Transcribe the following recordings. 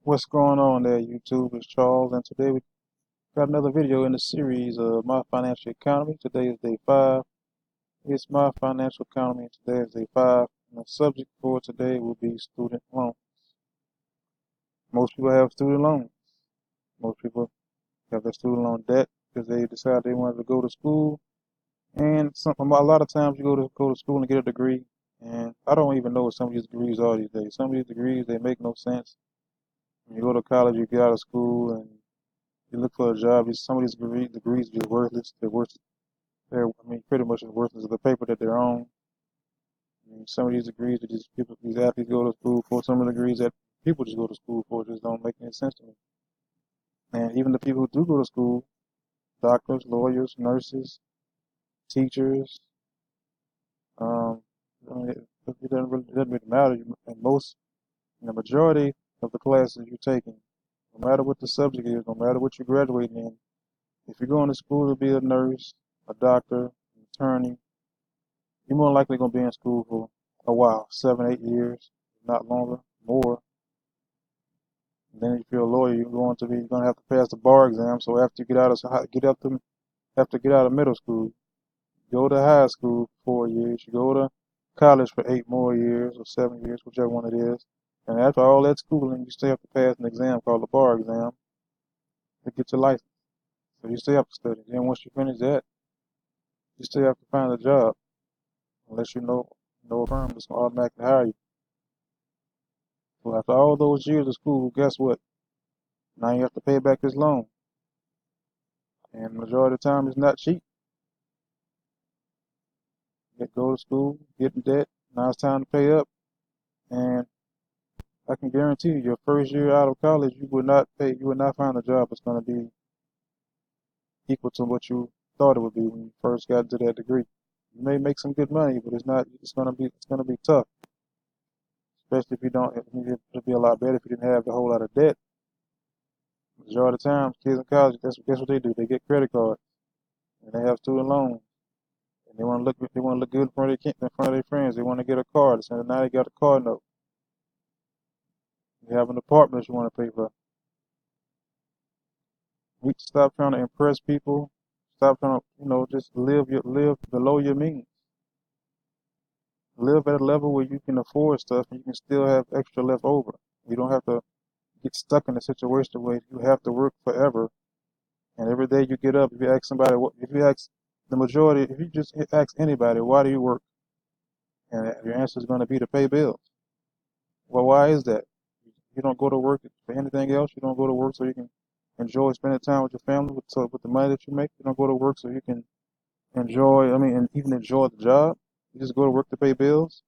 What's going on there, YouTube? It's Charles, and today we got another video in the series of My Financial Economy. Today is day 5. It's My Financial Economy, and today is day 5. And the subject for today will be student loans. Most people have student loans. Most people have their student loan debt because they decide they wanted to go to school. And a lot of times you go to school and get a degree, and I don't even know what some of these degrees are these days. Some of these degrees, they make no sense. When you go to college, you get out of school, and you look for a job. Some of these degrees are just worthless. They're worth. Pretty much as worthless as the paper that they're on. Some of these degrees that these athletes go to school for. Some of the degrees that people just go to school for just don't make any sense to me. And even the people who do go to school, doctors, lawyers, nurses, teachers, um, it doesn't really matter. In the majority of the classes you're taking, no matter what the subject is, no matter what you're graduating in, if you're going to school to be a nurse, a doctor, an attorney, you're more likely going to be in school for a while, 7, 8 years, not longer, more. And then if you're a lawyer, you're going to have to pass the bar exam. So after you get out of middle school, go to high school for 4 years, you go to college for 8 more years or 7 years, whichever one it is. And after all that schooling, you still have to pass an exam called the bar exam to get your license. So you still have to study. Then once you finish that, you still have to find a job, unless you know a firm that's going to automatically hire you. So after all those years of school, guess what? Now you have to pay back this loan. And the majority of the time, it's not cheap. You go to school, get in debt, now it's time to pay up. And I can guarantee you, your first year out of college, you would not find a job that's going to be equal to what you thought it would be when you first got into that degree. You may make some good money, but it's going to be tough. Especially if you don't, it'd be a lot better if you didn't have a whole lot of debt. Majority of the time, kids in college, guess what they do? They get credit cards, and they have student loans, and they want to look good in front of their friends. They want to get a car, so now they got a car note. You have an apartment you want to pay for. You need to stop trying to impress people. Stop trying to, just live below your means. Live at a level where you can afford stuff and you can still have extra left over. You don't have to get stuck in a situation where you have to work forever. And every day you get up, if you ask somebody, if you just ask anybody, why do you work? And your answer is going to be to pay bills. Well, why is that? You don't go to work for anything else. You don't go to work so you can enjoy spending time with your family with the money that you make. You don't go to work so you can and even enjoy the job. You just go to work to pay bills.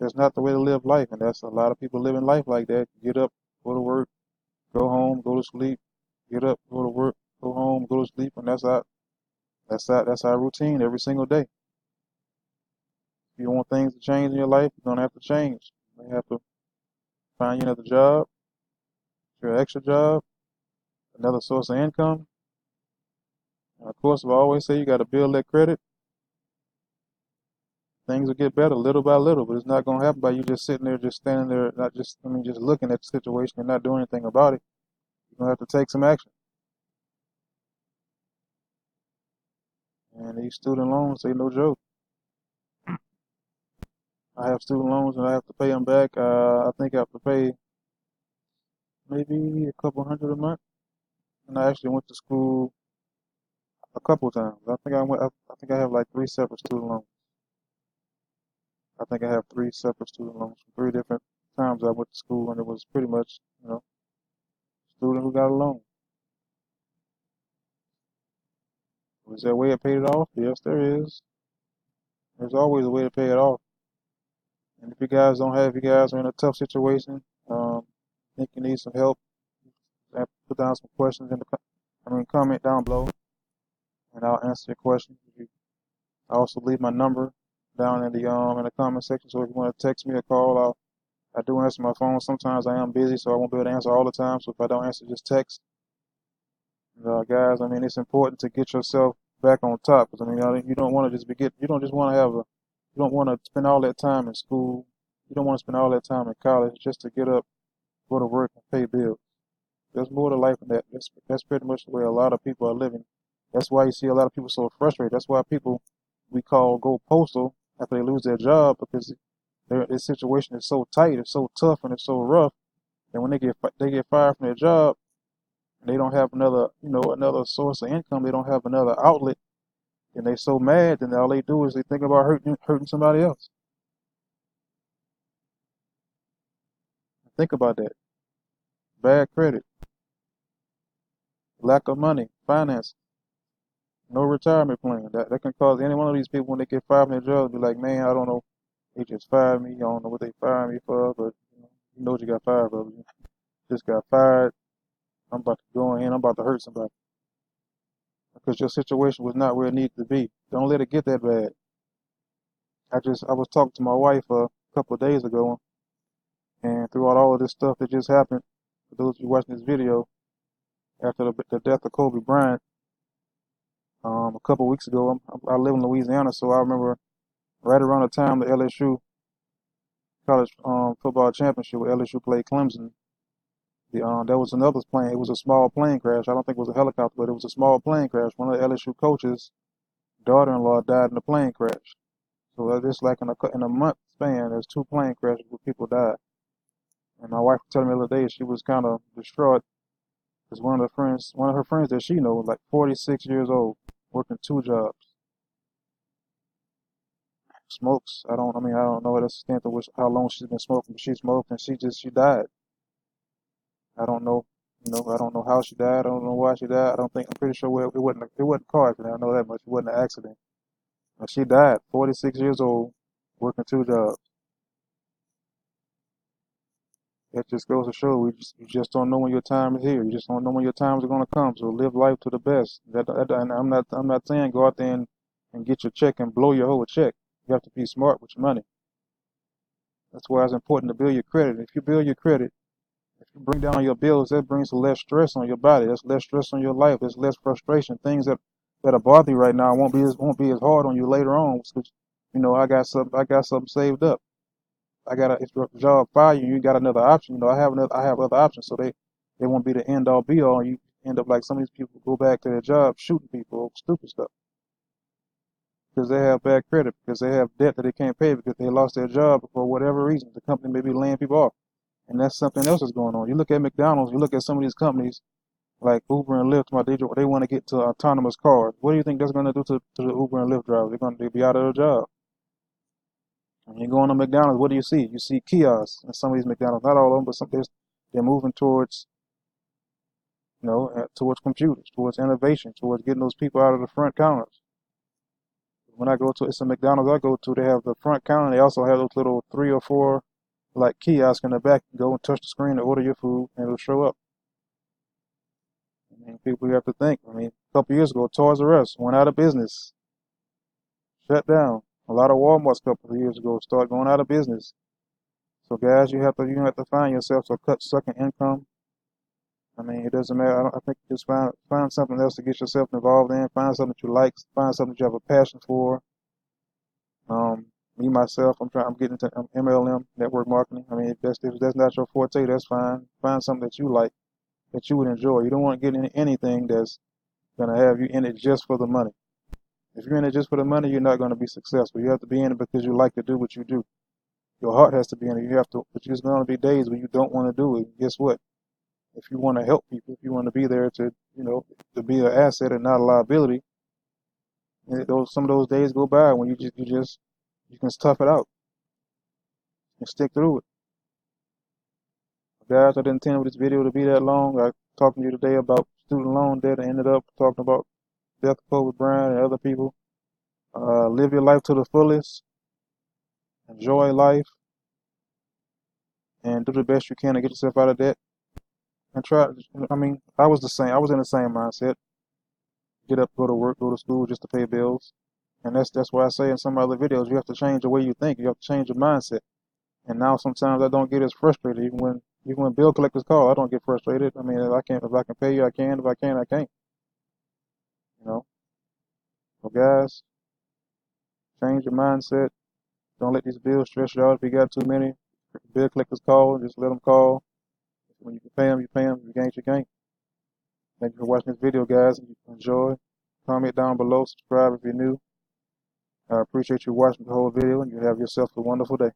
That's not the way to live life, and that's a lot of people living life like that. Get up, go to work, go home, go to sleep. Get up, go to work, go home, go to sleep, and that's our routine every single day. If you want things to change in your life, you're gonna have to change. You have to find you another job, your extra job, another source of income. And of course, I always say you got to build that credit. Things will get better little by little, but it's not gonna happen by you just sitting there, just standing there, just looking at the situation and not doing anything about it. You're gonna have to take some action. And these student loans, they no joke. I have student loans and I have to pay them back. I think I have to pay maybe a couple hundred a month. And I actually went to school a couple times. I think I have like 3 separate student loans. I think I have 3 separate student loans from 3 different times I went to school, and it was pretty much, student who got a loan. Was there a way to pay it off? Yes, there is. There's always a way to pay it off. And if you guys are in a tough situation, think you need some help, put down some questions comment down below, and I'll answer your questions. I also leave my number down in the comment section. So if you want to text me or call, I do answer my phone. Sometimes I am busy, so I won't be able to answer all the time. So if I don't answer, just text. Guys, it's important to get yourself back on top. Because you don't want to you don't just want to you don't want to spend all that time in school. You don't want to spend all that time in college just to get up go to work and pay bills. There's more to life than that. That's pretty much the way a lot of people are living. That's why you see a lot of people so frustrated. That's why people we call go postal after they lose their job because their situation is so tight, it's so tough, and it's so rough. And when they get fired from their job, and they don't have another another source of income. They don't have another outlet, and they so mad. Then all they do is they think about hurting somebody else. Think about that. Bad credit, lack of money, finance, no retirement plan. That can cause any one of these people when they get fired from their job to be like, man, I don't know. They just fired me. I don't know what they fired me for, but you know what you got fired for. You just got fired. I'm about to go in. I'm about to hurt somebody because your situation was not where it needed to be. Don't let it get that bad. I was talking to my wife a couple of days ago, and throughout all of this stuff that just happened, for those of you watching this video, after the death of Kobe Bryant, a couple of weeks ago, I live in Louisiana, so I remember right around the time the LSU college football championship where LSU played Clemson. There was another plane. It was a small plane crash. I don't think it was a helicopter, but it was a small plane crash. One of the LSU coaches' daughter-in-law died in the plane crash. So just like in a month span, there's two plane crashes where people died. And my wife was telling me the other day she was kind of distraught because one of her friends that she knows, like 46 years old, working two jobs, smokes. I don't know the extent of how long she's been smoking, but she smoked and she died. I don't know, I don't know how she died. I don't know why she died. I'm pretty sure it wasn't a car accident. I know that much. It wasn't an accident. But she died, 46 years old, working two jobs. That just goes to show you just don't know when your time is here. You just don't know when your times are gonna come. So live life to the best. And I'm not saying go out there and get your check and blow your whole check. You have to be smart with your money. That's why it's important to build your credit. If you build your credit, if you bring down your bills, that brings less stress on your body. That's less stress on your life. There's less frustration. Things that are bothering you right now won't be as hard on you later on. Because, I got something saved up. If your job fire you, you got another option. I have other options, so they won't be the end all be all. You end up like some of these people go back to their job shooting people, stupid stuff, because they have bad credit, because they have debt that they can't pay because they lost their job for whatever reason. The company may be laying people off, and that's something else that's going on. You look at McDonald's, you look at some of these companies like Uber and Lyft. They want to get to autonomous cars. What do you think that's going to do to the Uber and Lyft drivers? They're going to be out of their job. When you go on to McDonald's, what do you see? You see kiosks in some of these McDonald's. Not all of them, but they're moving towards, towards computers, towards innovation, towards getting those people out of the front counters. When I go to, it's a McDonald's I go to, they have the front counter, and they also have those little 3 or 4 like kiosks in the back. You go and touch the screen to order your food, and it'll show up. I mean, people you have to think. I mean, a couple years ago, Toys R Us went out of business, shut down. A lot of Walmarts a couple of years ago started going out of business. So guys, you have to find yourself a cut sucking income. I mean, it doesn't matter. I think just find something else to get yourself involved in. Find something that you like. Find something that you have a passion for. Me myself, I'm getting into MLM, network marketing. I mean, if that's not your forte, that's fine. Find something that you like, that you would enjoy. You don't want to get into anything that's gonna have you in it just for the money. If you're in it just for the money, you're not gonna be successful. You have to be in it because you like to do what you do. Your heart has to be in it. But there's gonna be days when you don't want to do it. Guess what? If you want to help people, if you want to be there to be an asset and not a liability, some of those days go by when you can tough it out and stick through it. Guys, I didn't intend for this video to be that long. I talking to you today about student loan debt and ended up talking about death of Kobe Bryant and other people. Live your life to the fullest, enjoy life, and do the best you can to get yourself out of debt. And try. I mean, I was the same. I was in the same mindset. Get up, go to work, go to school just to pay bills. And that's why I say in some other videos, you have to change the way you think. You have to change your mindset. And now sometimes I don't get as frustrated. Even when bill collectors call, I don't get frustrated. I mean, if I can pay you, I can. If I can't, I can't. You know. So guys, change your mindset. Don't let these bills stress you out. If you got too many bill collectors call, just let them call. When you can pay them, you pay them. You gain, you gain. Thank you for watching this video, guys. If you enjoy, comment down below, subscribe if you're new. I appreciate you watching the whole video, and you have yourself a wonderful day.